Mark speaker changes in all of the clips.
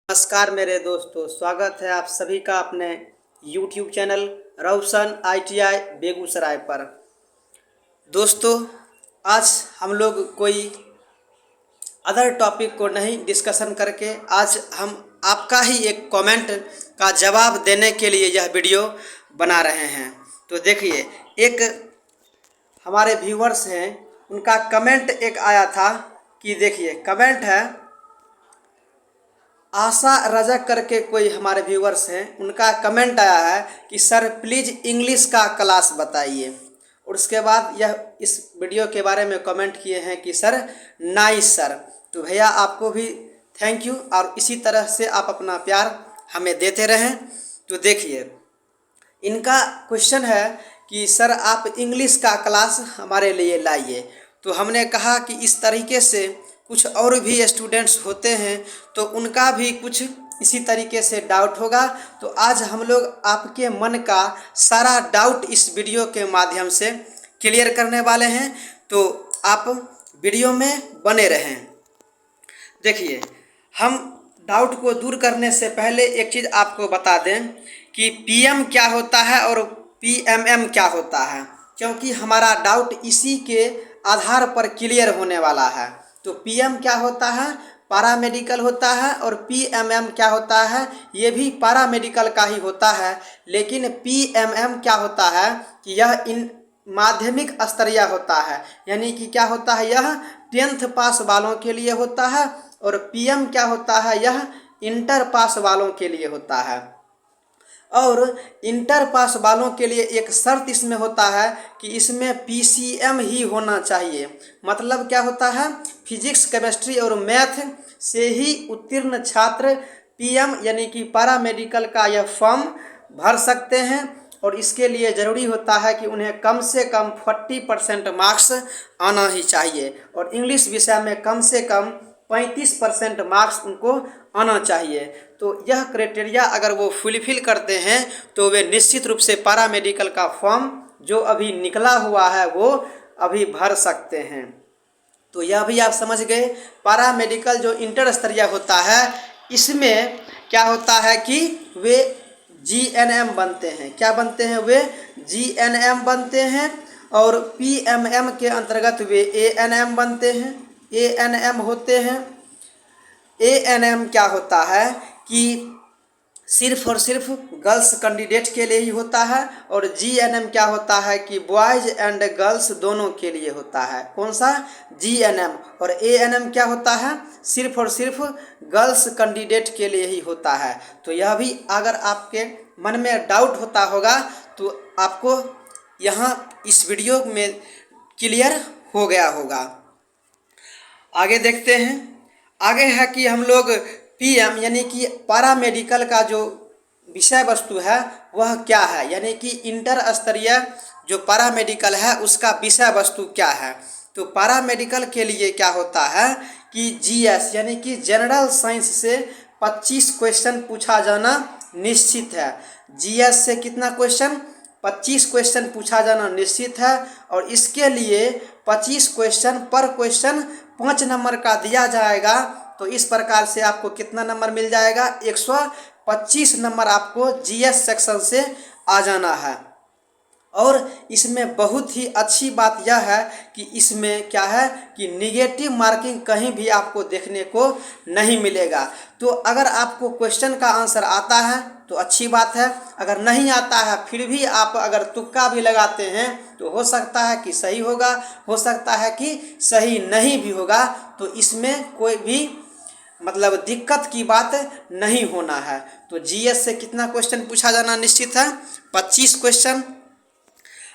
Speaker 1: नमस्कार मेरे दोस्तों, स्वागत है आप सभी का अपने YouTube चैनल रोशन ITI बेगूसराय पर। दोस्तों, आज हम लोग कोई अदर टॉपिक को नहीं डिस्कशन करके आज हम आपका ही एक कमेंट का जवाब देने के लिए यह वीडियो बना रहे हैं। तो देखिए, एक हमारे व्यूवर्स हैं, उनका कमेंट एक आया था कि देखिए कमेंट है आशा रजक करके कोई हमारे व्यूवर्स हैं, उनका कमेंट आया है कि सर प्लीज़ इंग्लिश का क्लास बताइए। और उसके बाद यह इस वीडियो के बारे में कमेंट किए हैं कि सर नाइस सर। तो भैया आपको भी थैंक यू, और इसी तरह से आप अपना प्यार हमें देते रहें। तो देखिए, इनका क्वेश्चन है कि सर आप इंग्लिश का क्लास हमारे लिए लाइए। तो हमने कहा कि इस तरीके से कुछ और भी स्टूडेंट्स होते हैं, तो उनका भी कुछ इसी तरीके से डाउट होगा। तो आज हम लोग आपके मन का सारा डाउट इस वीडियो के माध्यम से क्लियर करने वाले हैं। तो आप वीडियो में बने रहें। देखिए, हम डाउट को दूर करने से पहले एक चीज़ आपको बता दें कि PM क्या होता है और PMM क्या होता है, क्योंकि हमारा डाउट इसी के आधार पर क्लियर होने वाला है। तो PM क्या होता है, पैरामेडिकल होता है, और PMM क्या होता है, ये भी पैरामेडिकल का ही होता है। लेकिन PMM क्या होता है कि यह इन माध्यमिक स्तरीय होता है, यानी कि क्या होता है, यह 10th पास वालों के लिए होता है। और PM क्या होता है, यह इंटर पास वालों के लिए होता है। और इंटर पास वालों के लिए एक शर्त इसमें होता है कि इसमें PCM ही होना चाहिए। मतलब क्या होता है, फिजिक्स, केमिस्ट्री और मैथ से ही उत्तीर्ण छात्र PM यानी कि पैरामेडिकल का यह फॉर्म भर सकते हैं। और इसके लिए ज़रूरी होता है कि उन्हें कम से कम 40% मार्क्स आना ही चाहिए, और इंग्लिश विषय में कम से कम 35% मार्क्स उनको आना चाहिए। तो यह क्राइटेरिया अगर वो फुलफिल करते हैं तो वे निश्चित रूप से पैरामेडिकल का फॉर्म जो अभी निकला हुआ है वो अभी भर सकते हैं। तो यह भी आप समझ गए। पैरामेडिकल जो इंटर स्तरीय होता है, इसमें क्या होता है कि वे GNM बनते हैं। क्या बनते हैं? वे GNM बनते हैं। और PMM के अंतर्गत वे ANM बनते हैं, ANM होते हैं। ANM क्या होता है कि सिर्फ और सिर्फ गर्ल्स कैंडिडेट के लिए ही होता है। और GNM क्या होता है कि बॉयज़ एंड गर्ल्स दोनों के लिए होता है। कौन सा? GNM। और ANM क्या होता है? सिर्फ और सिर्फ गर्ल्स कैंडिडेट के लिए ही होता है। तो यह भी अगर आपके मन में डाउट होता होगा तो आपको यहाँ इस वीडियो में क्लियर हो गया होगा। आगे देखते हैं। आगे है कि हम लोग PM यानी कि पैरामेडिकल का जो विषय वस्तु है वह क्या है, यानी कि इंटर स्तरीय जो पैरामेडिकल है उसका विषय वस्तु क्या है। तो पैरामेडिकल के लिए क्या होता है कि GS यानी कि जनरल साइंस से 25 क्वेश्चन पूछा जाना निश्चित है। GS से कितना क्वेश्चन? 25 क्वेश्चन पूछा जाना निश्चित है। और इसके लिए 25 क्वेश्चन पर क्वेश्चन 5 नंबर का दिया जाएगा। तो इस प्रकार से आपको कितना नंबर मिल जाएगा? 125 नंबर आपको GS सेक्शन से आ जाना है। और इसमें बहुत ही अच्छी बात यह है कि इसमें क्या है कि निगेटिव मार्किंग कहीं भी आपको देखने को नहीं मिलेगा। तो अगर आपको क्वेश्चन का आंसर आता है तो अच्छी बात है, अगर नहीं आता है फिर भी आप अगर तुक्का भी लगाते हैं तो हो सकता है कि सही होगा, हो सकता है कि सही नहीं भी होगा। तो इसमें कोई भी मतलब दिक्कत की बात नहीं होना है। तो GS से कितना क्वेश्चन पूछा जाना निश्चित है? 25 क्वेश्चन।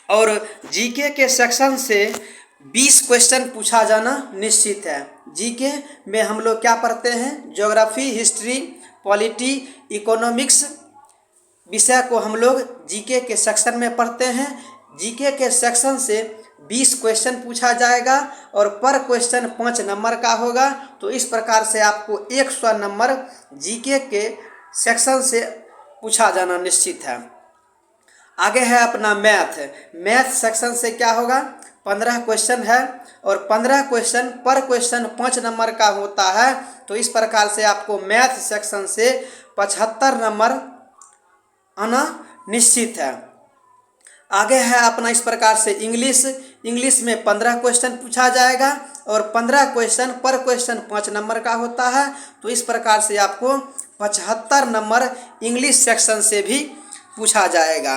Speaker 1: और GK के सेक्शन से 20 क्वेश्चन पूछा जाना निश्चित है। GK में हम लोग क्या पढ़ते हैं? ज्योग्राफी, हिस्ट्री, पॉलिटी, इकोनॉमिक्स विषय को हम लोग GK के सेक्शन में पढ़ते हैं। GK के सेक्शन से 20 क्वेश्चन पूछा जाएगा और पर क्वेश्चन 5 नंबर का होगा। तो इस प्रकार से आपको 100 नंबर GK के सेक्शन से पूछा जाना निश्चित है। आगे है अपना मैथ। मैथ सेक्शन से क्या होगा? 15 क्वेश्चन है और 15 क्वेश्चन पर क्वेश्चन 5 नंबर का होता है। तो इस प्रकार से आपको मैथ सेक्शन से 75 नंबर आना निश्चित है। आगे है अपना इस प्रकार से इंग्लिश में 15 क्वेश्चन पूछा जाएगा और 15 क्वेश्चन पर क्वेश्चन 5 नंबर का होता है। तो इस प्रकार से आपको 75 नंबर इंग्लिश सेक्शन से भी पूछा जाएगा।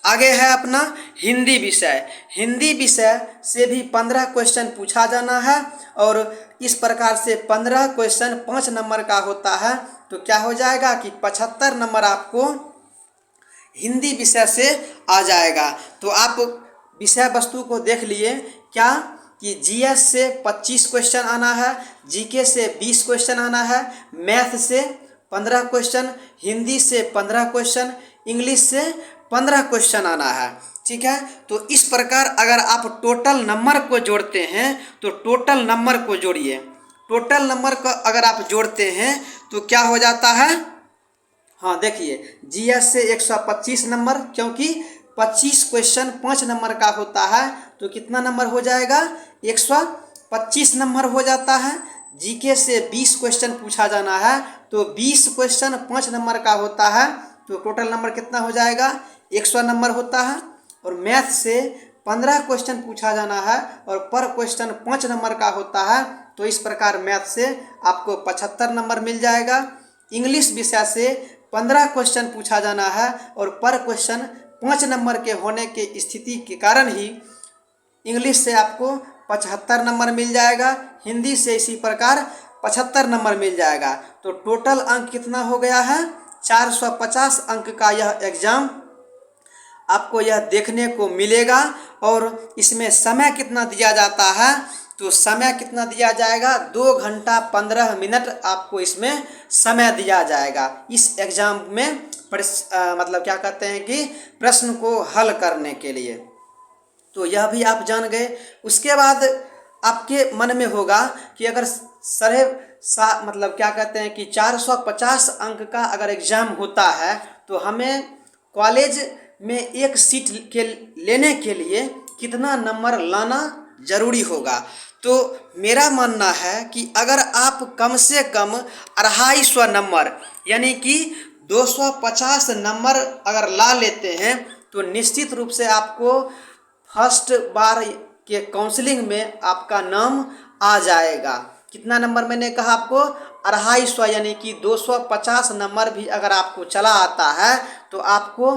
Speaker 1: आगे है अपना हिंदी विषय से भी 15 क्वेश्चन पूछा जाना है और इस प्रकार से 15 क्वेश्चन 5 नंबर का होता है। तो क्या हो जाएगा कि 75 नंबर आपको हिंदी विषय से आ जाएगा। तो आप विषय वस्तु को देख लिए क्या कि जीएस से 25 क्वेश्चन आना है, जीके से 20 क्वेश्चन आना है, मैथ से 15 क्वेश्चन, हिंदी से 15 क्वेश्चन, इंग्लिश से 15 क्वेश्चन आना है। ठीक है, तो इस प्रकार अगर आप टोटल नंबर को जोड़ते हैं तो टोटल नंबर को जोड़िए। टोटल नंबर को अगर आप जोड़ते हैं तो क्या हो जाता है, हाँ देखिए, जीएस से 125 नंबर, क्योंकि 25 क्वेश्चन 5 नंबर का होता है तो कितना नंबर हो जाएगा, 125 नंबर हो जाता है। जीके से 20 क्वेश्चन पूछा जाना है तो 20 क्वेश्चन 5 नंबर का होता है तो टोटल नंबर कितना हो जाएगा, 100 नंबर होता है। और मैथ से 15 क्वेश्चन पूछा जाना है और पर क्वेश्चन 5 नंबर का होता है। तो इस प्रकार मैथ से आपको 75 नंबर मिल जाएगा। इंग्लिश विषय से 15 क्वेश्चन पूछा जाना है और पर क्वेश्चन 5 नंबर के होने के स्थिति के कारण ही इंग्लिश से आपको 75 नंबर मिल जाएगा, हिंदी से इसी प्रकार 75 नंबर मिल जाएगा। तो टोटल अंक कितना हो गया है, 450 अंक का यह एग्ज़ाम आपको यह देखने को मिलेगा। और इसमें समय कितना दिया जाता है, तो समय कितना दिया जाएगा, 2 घंटा 15 मिनट आपको इसमें समय दिया जाएगा इस एग्ज़ाम में मतलब क्या कहते हैं कि प्रश्न को हल करने के लिए। तो यह भी आप जान गए। उसके बाद आपके मन में होगा कि अगर मतलब क्या कहते हैं कि 450 अंक का अगर एग्ज़ाम होता है तो हमें कॉलेज में एक सीट के लेने के लिए कितना नंबर लाना ज़रूरी होगा। तो मेरा मानना है कि अगर आप कम से कम 250 नंबर यानी कि 250 नंबर अगर ला लेते हैं तो निश्चित रूप से आपको फर्स्ट बार के काउंसलिंग में आपका नाम आ जाएगा। कितना नंबर मैंने कहा आपको, 250 यानी कि 250 नंबर भी अगर आपको चला आता है तो आपको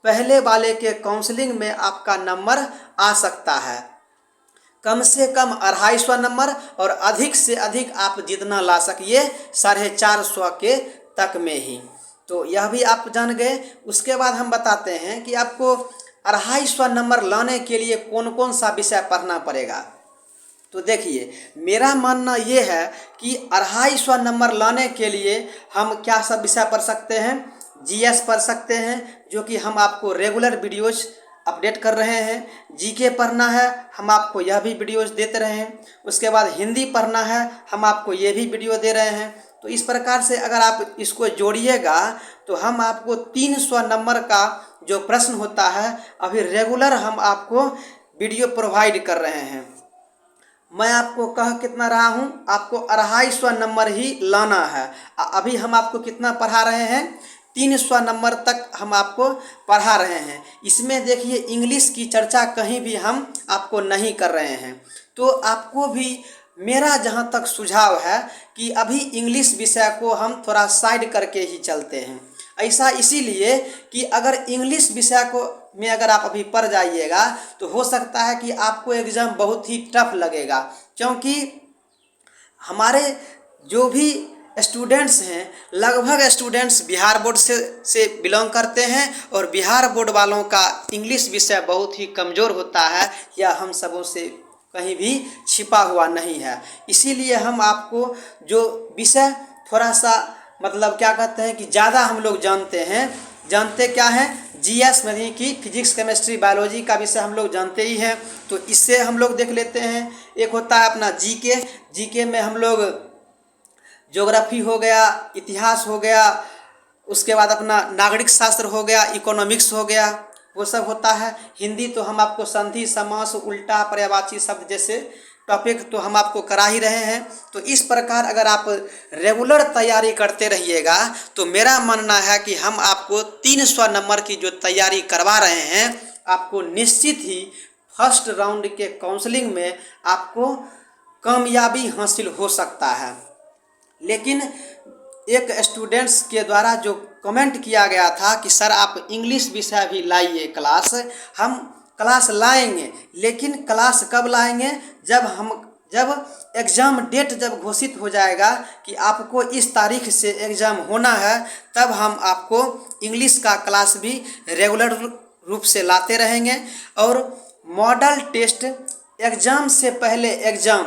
Speaker 1: पहले वाले के काउंसलिंग में आपका नंबर आ सकता है। कम से कम 250 नंबर और अधिक से अधिक आप जितना ला सकिए 450 के तक में ही। तो यह भी आप जान गए। उसके बाद हम बताते हैं कि आपको 250 नंबर लाने के लिए कौन कौन सा विषय पढ़ना पड़ेगा। तो देखिए, मेरा मानना ये है कि 250 नंबर लाने के लिए हम क्या सब विषय पढ़ सकते हैं, जीएस पढ़ सकते हैं जो कि हम आपको रेगुलर वीडियोज अपडेट कर रहे हैं। जीके पढ़ना है, हम आपको यह भी वीडियोज देते रहे हैं। उसके बाद हिंदी पढ़ना है, हम आपको ये भी वीडियो दे रहे हैं। तो इस प्रकार से अगर आप इसको जोड़िएगा तो हम आपको 300 नंबर का जो प्रश्न होता है अभी रेगुलर हम आपको वीडियो प्रोवाइड कर रहे हैं। मैं आपको कह कितना रहा हूँ, आपको 250 नंबर ही लाना है। अभी हम आपको कितना पढ़ा रहे हैं, 300 नंबर तक हम आपको पढ़ा रहे हैं। इसमें देखिए इंग्लिश की चर्चा कहीं भी हम आपको नहीं कर रहे हैं। तो आपको भी मेरा जहाँ तक सुझाव है कि अभी इंग्लिश विषय को हम थोड़ा साइड करके ही चलते हैं। ऐसा इसीलिए कि अगर इंग्लिश विषय को में अगर आप अभी पढ़ जाइएगा तो हो सकता है कि आपको एग्ज़ाम बहुत ही टफ लगेगा, क्योंकि हमारे जो भी स्टूडेंट्स हैं लगभग स्टूडेंट्स बिहार बोर्ड से बिलोंग करते हैं और बिहार बोर्ड वालों का इंग्लिश विषय बहुत ही कमज़ोर होता है या हम सबों से कहीं भी छिपा हुआ नहीं है। इसीलिए हम आपको जो विषय थोड़ा सा मतलब क्या कहते हैं कि ज़्यादा हम लोग जानते क्या हैं, जीएस यानी कि फिजिक्स केमिस्ट्री बायोलॉजी का विषय हम लोग जानते ही हैं। तो इससे हम लोग देख लेते हैं। एक होता है अपना जीके में हम लोग ज्योग्राफी हो गया, इतिहास हो गया, उसके बाद अपना नागरिक शास्त्र हो गया, इकोनॉमिक्स हो गया, वो सब होता है। हिंदी तो हम आपको संधि, समास, उल्टा, पर्यायवाची शब्द जैसे टॉपिक तो हम आपको करा ही रहे हैं। तो इस प्रकार अगर आप रेगुलर तैयारी करते रहिएगा तो मेरा मानना है कि हम आपको 300 नंबर की जो तैयारी करवा रहे हैं, आपको निश्चित ही फर्स्ट राउंड के काउंसलिंग में आपको कामयाबी हासिल हो सकता है। लेकिन एक स्टूडेंट्स के द्वारा जो कमेंट किया गया था कि सर आप इंग्लिश विषय भी लाइए क्लास, हम क्लास लाएंगे, लेकिन क्लास कब लाएंगे, जब एग्ज़ाम डेट जब घोषित हो जाएगा कि आपको इस तारीख से एग्ज़ाम होना है, तब हम आपको इंग्लिश का क्लास भी रेगुलर रूप से लाते रहेंगे। और मॉडल टेस्ट एग्ज़ाम से पहले एग्ज़ाम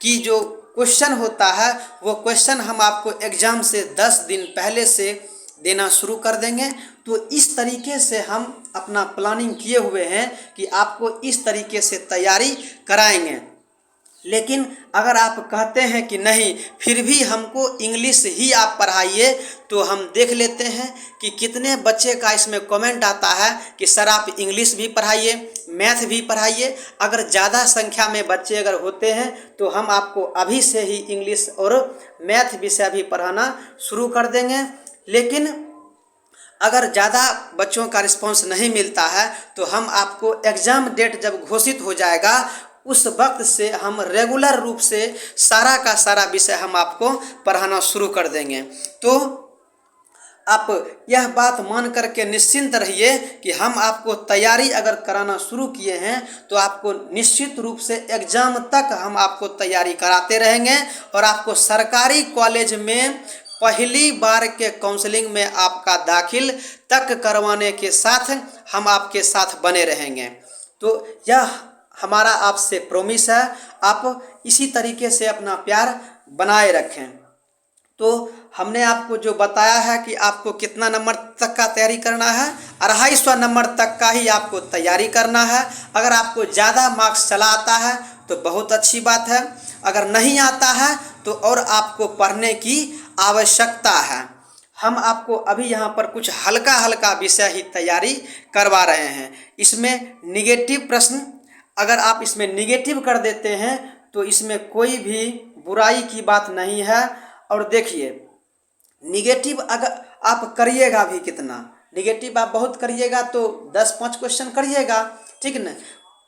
Speaker 1: की जो क्वेश्चन होता है, वो क्वेश्चन हम आपको एग्ज़ाम से 10 दिन पहले से देना शुरू कर देंगे। तो इस तरीके से हम अपना प्लानिंग किए हुए हैं कि आपको इस तरीके से तैयारी कराएंगे। लेकिन अगर आप कहते हैं कि नहीं फिर भी हमको इंग्लिश ही आप पढ़ाइए, तो हम देख लेते हैं कि कितने बच्चे का इसमें कमेंट आता है कि सर आप इंग्लिश भी पढ़ाइए, मैथ भी पढ़ाइए। अगर ज़्यादा संख्या में बच्चे अगर होते हैं तो हम आपको अभी से ही इंग्लिश और मैथ विषय भी पढ़ाना शुरू कर देंगे। लेकिन अगर ज़्यादा बच्चों का रिस्पांस नहीं मिलता है तो हम आपको एग्ज़ाम डेट जब घोषित हो जाएगा उस वक्त से हम रेगुलर रूप से सारा का सारा विषय हम आपको पढ़ाना शुरू कर देंगे। तो आप यह बात मान करके निश्चिंत रहिए कि हम आपको तैयारी अगर कराना शुरू किए हैं तो आपको निश्चित रूप से एग्ज़ाम तक हम आपको तैयारी कराते रहेंगे। और आपको सरकारी कॉलेज में पहली बार के काउंसलिंग में आपका दाखिल तक करवाने के साथ हम आपके साथ बने रहेंगे। तो यह हमारा आपसे प्रॉमिस है, आप इसी तरीके से अपना प्यार बनाए रखें। तो हमने आपको जो बताया है कि आपको कितना नंबर तक का तैयारी करना है, 250 नंबर तक का ही आपको तैयारी करना है। अगर आपको ज़्यादा मार्क्स चला आता है तो बहुत अच्छी बात है, अगर नहीं आता है तो और आपको पढ़ने की आवश्यकता है। हम आपको अभी यहाँ पर कुछ हल्का हल्का विषय ही तैयारी करवा रहे हैं। इसमें निगेटिव प्रश्न, अगर आप इसमें निगेटिव कर देते हैं तो इसमें कोई भी बुराई की बात नहीं है। और देखिए निगेटिव अगर आप करिएगा भी कितना, निगेटिव आप बहुत करिएगा तो 10-5 क्वेश्चन करिएगा, ठीक न,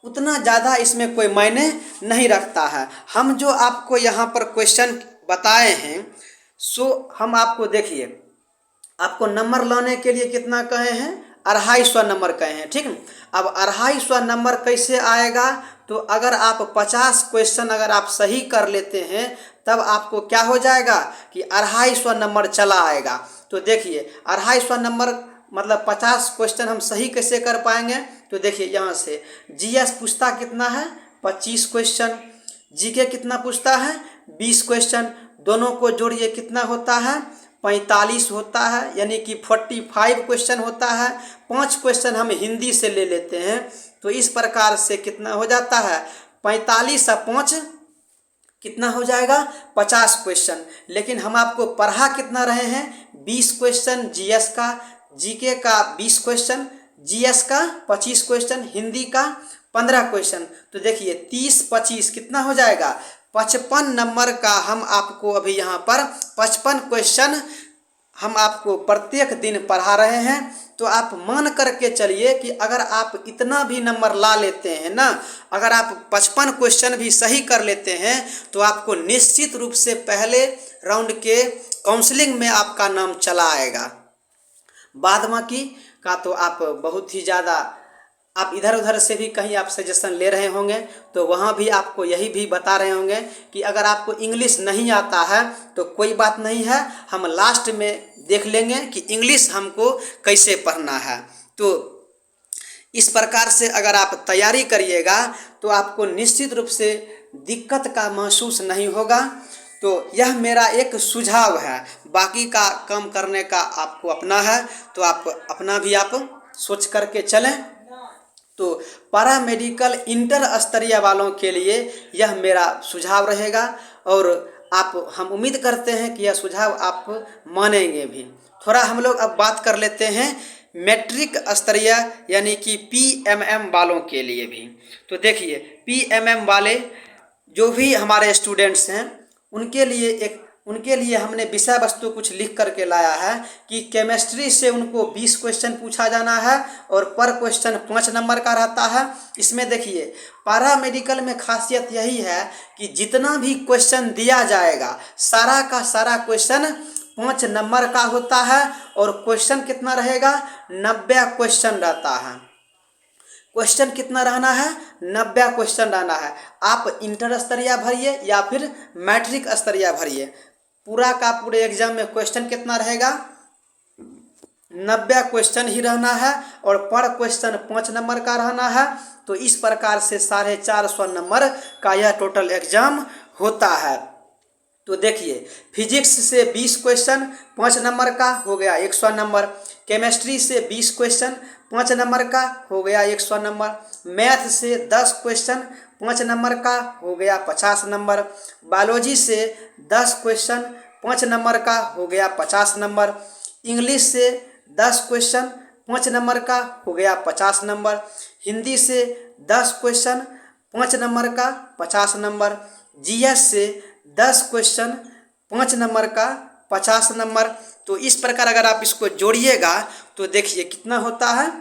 Speaker 1: उतना ज़्यादा इसमें कोई मायने नहीं रखता है। हम जो आपको यहाँ पर क्वेश्चन बताए हैं सो हम आपको देखिए, आपको नंबर लाने के लिए कितना कहे हैं, 250 नंबर कहे हैं, ठीक है। अब 250 नंबर कैसे आएगा, तो अगर आप 50 क्वेश्चन अगर आप सही कर लेते हैं तब आपको क्या हो जाएगा कि 250 नंबर चला आएगा। तो देखिए 250 नंबर मतलब 50 क्वेश्चन हम सही कैसे कर पाएंगे, तो देखिए यहाँ से जीएस पूछता कितना है 25 क्वेश्चन, जीके कितना पूछता है 20 क्वेश्चन, दोनों को जोड़िए कितना होता है 45 होता है, यानी कि 45 क्वेश्चन होता है। 5 क्वेश्चन हम हिंदी से ले लेते हैं तो इस प्रकार से कितना हो जाता है 45 और 5 कितना हो जाएगा 50 क्वेश्चन। लेकिन हम आपको पढ़ा कितना रहे हैं 20 क्वेश्चन जीएस का, जीके का 20 क्वेश्चन, जीएस का 25 क्वेश्चन, हिंदी का 15 क्वेश्चन। तो देखिए 30-25 कितना हो जाएगा 55 नंबर का हम आपको अभी यहाँ पर 55 क्वेश्चन हम आपको प्रत्येक दिन पढ़ा रहे हैं। तो आप मान करके चलिए कि अगर आप इतना भी नंबर ला लेते हैं ना, अगर आप 55 क्वेश्चन भी सही कर लेते हैं तो आपको निश्चित रूप से पहले राउंड के काउंसलिंग में आपका नाम चला आएगा। बाद बाकी का तो आप बहुत ही ज़्यादा आप इधर उधर से भी कहीं आप सजेशन ले रहे होंगे तो वहाँ भी आपको यही भी बता रहे होंगे कि अगर आपको इंग्लिश नहीं आता है तो कोई बात नहीं है, हम लास्ट में देख लेंगे कि इंग्लिश हमको कैसे पढ़ना है। तो इस प्रकार से अगर आप तैयारी करिएगा तो आपको निश्चित रूप से दिक्कत का महसूस नहीं होगा। तो यह मेरा एक सुझाव है, बाकी का काम करने का आपको अपना है, तो आप अपना भी आप सोच करके चलें। तो पैरा मेडिकल इंटर स्तरीय वालों के लिए यह मेरा सुझाव रहेगा और हम उम्मीद करते हैं कि यह सुझाव आप मानेंगे भी। थोड़ा हम लोग अब बात कर लेते हैं मैट्रिक स्तरीय यानी कि PMM वालों के लिए भी। तो देखिए PMM वाले जो भी हमारे स्टूडेंट्स हैं उनके लिए हमने विषय वस्तु कुछ लिख करके लाया है कि केमिस्ट्री से उनको 20 क्वेश्चन पूछा जाना है और पर क्वेश्चन 5 नंबर का रहता है। इसमें देखिए पैरा मेडिकल में खासियत यही है कि जितना भी क्वेश्चन दिया जाएगा सारा का सारा क्वेश्चन 5 नंबर का होता है और क्वेश्चन कितना रहेगा, 90 क्वेश्चन रहता है। क्वेश्चन कितना रहना है, 90 क्वेश्चन रहना है। आप इंटर स्तरीय भरिए या फिर मैट्रिक स्तरीय भरिए, पूरा का पूरे एग्जाम में क्वेश्चन कितना रहेगा, 90 क्वेश्चन ही रहना है और पर क्वेश्चन 5 नंबर का रहना है। तो इस प्रकार से 450 नंबर का यह टोटल एग्जाम होता है। तो देखिए फिजिक्स से 20 क्वेश्चन 5 नंबर का हो गया 100 नंबर, केमिस्ट्री से 20 क्वेश्चन 5 नंबर का हो गया 100 नंबर, मैथ से 10 क्वेश्चन 5 नंबर का हो गया 50 नंबर, बायोलॉजी से 10 क्वेश्चन 5 नंबर का हो गया 50 नंबर, इंग्लिश से 10 क्वेश्चन 5 नंबर का हो गया 50 नंबर, हिंदी से 10 क्वेश्चन 5 नंबर का 50 नंबर, जीएस से 10 क्वेश्चन 5 नंबर का 50 नंबर। तो इस प्रकार अगर आप इसको जोड़िएगा तो देखिए कितना होता है,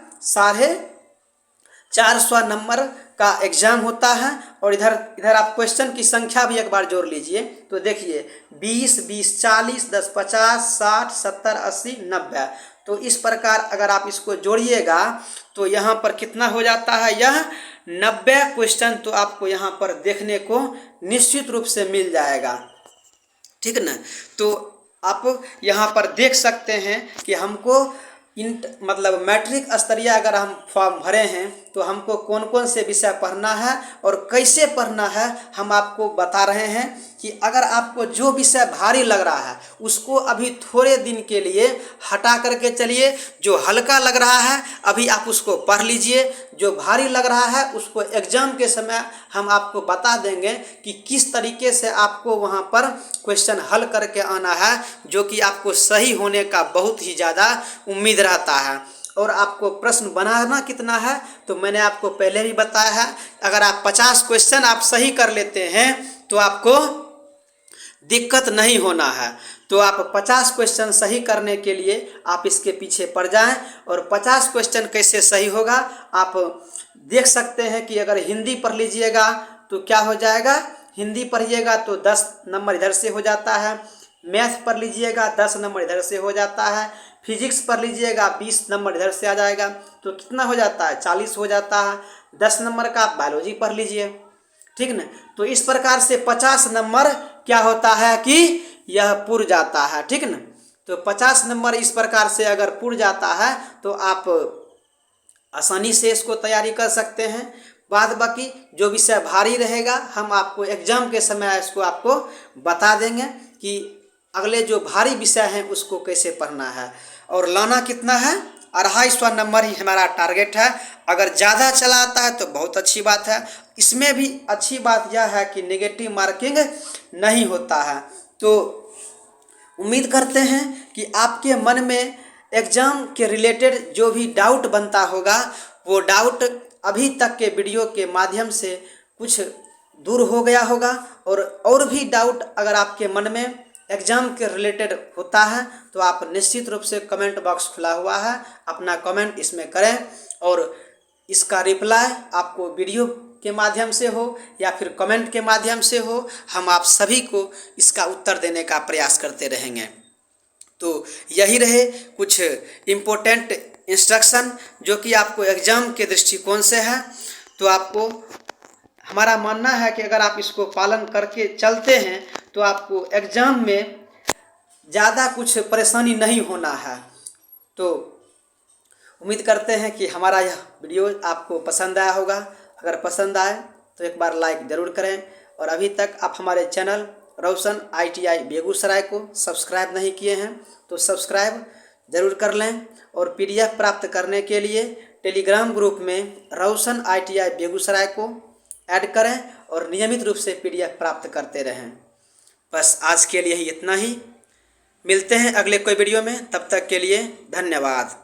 Speaker 1: 450 नंबर का एग्जाम होता है। और इधर आप क्वेश्चन की संख्या भी एक बार जोड़ लीजिए तो देखिए 20, 20, 40, 10, 50, 60, 70, 80, 90। तो इस प्रकार अगर आप इसको जोड़िएगा तो यहाँ पर कितना हो जाता है, यह 90 क्वेश्चन तो आपको यहाँ पर देखने को निश्चित रूप से मिल जाएगा, ठीक ना। तो आप यहाँ पर देख सकते हैं कि हमको मतलब मैट्रिक स्तरीय अगर हम फॉर्म भरे हैं तो हमको कौन कौन से विषय पढ़ना है और कैसे पढ़ना है हम आपको बता रहे हैं कि अगर आपको जो विषय भारी लग रहा है उसको अभी थोड़े दिन के लिए हटा करके चलिए, जो हल्का लग रहा है अभी आप उसको पढ़ लीजिए, जो भारी लग रहा है उसको एग्जाम के समय हम आपको बता देंगे कि किस तरीके से आपको वहाँ पर क्वेश्चन हल करके आना है, जो कि आपको सही होने का बहुत ही ज़्यादा उम्मीद रहता है। और आपको प्रश्न बनाना कितना है तो मैंने आपको पहले भी बताया है, अगर आप 50 क्वेश्चन आप सही कर लेते हैं तो आपको दिक्कत नहीं होना है। तो आप 50 क्वेश्चन सही करने के लिए आप इसके पीछे पड़ जाएं। और 50 क्वेश्चन कैसे सही होगा आप देख सकते हैं कि अगर हिंदी पढ़ लीजिएगा तो क्या हो जाएगा, हिंदी पढ़िएगा तो 10 नंबर इधर से हो जाता है, मैथ पढ़ लीजिएगा 10 नंबर इधर से हो जाता है, फिजिक्स पढ़ लीजिएगा 20 नंबर इधर से आ जाएगा, तो कितना हो जाता है 40 हो जाता है। 10 नंबर का आप बायोलॉजी पढ़ लीजिए, ठीक ना। तो इस प्रकार से 50 नंबर क्या होता है कि यह पुर जाता है, ठीक ना। तो 50 नंबर इस प्रकार से अगर पुर जाता है तो आप आसानी से इसको तैयारी कर सकते हैं। बाद बाकी जो विषय भारी रहेगा हम आपको एग्जाम के समय इसको आपको बता देंगे कि अगले जो भारी विषय हैं उसको कैसे पढ़ना है। और लाना कितना है, 250 नंबर ही हमारा टारगेट है। अगर ज़्यादा चला आता है तो बहुत अच्छी बात है। इसमें भी अच्छी बात यह है कि नेगेटिव मार्किंग नहीं होता है। तो उम्मीद करते हैं कि आपके मन में एग्ज़ाम के रिलेटेड जो भी डाउट बनता होगा वो डाउट अभी तक के वीडियो के माध्यम से कुछ दूर हो गया होगा। और भी डाउट अगर आपके मन में एग्ज़ाम के रिलेटेड होता है तो आप निश्चित रूप से कमेंट बॉक्स खुला हुआ है, अपना कमेंट इसमें करें और इसका रिप्लाई आपको वीडियो के माध्यम से हो या फिर कमेंट के माध्यम से हो, हम आप सभी को इसका उत्तर देने का प्रयास करते रहेंगे। तो यही रहे कुछ इम्पोर्टेंट इंस्ट्रक्शन जो कि आपको एग्ज़ाम के दृष्टिकोण से है। तो आपको हमारा मानना है कि अगर आप इसको पालन करके चलते हैं तो आपको एग्ज़ाम में ज़्यादा कुछ परेशानी नहीं होना है। तो उम्मीद करते हैं कि हमारा यह वीडियो आपको पसंद आया होगा। अगर पसंद आए तो एक बार लाइक ज़रूर करें और अभी तक आप हमारे चैनल रोशन ITI बेगूसराय को सब्सक्राइब नहीं किए हैं तो सब्सक्राइब ज़रूर कर लें। और PDF प्राप्त करने के लिए टेलीग्राम ग्रुप में रोशन ITI बेगूसराय को ऐड करें और नियमित रूप से PDF प्राप्त करते रहें। बस आज के लिए ही इतना ही, मिलते हैं अगले कोई वीडियो में, तब तक के लिए धन्यवाद।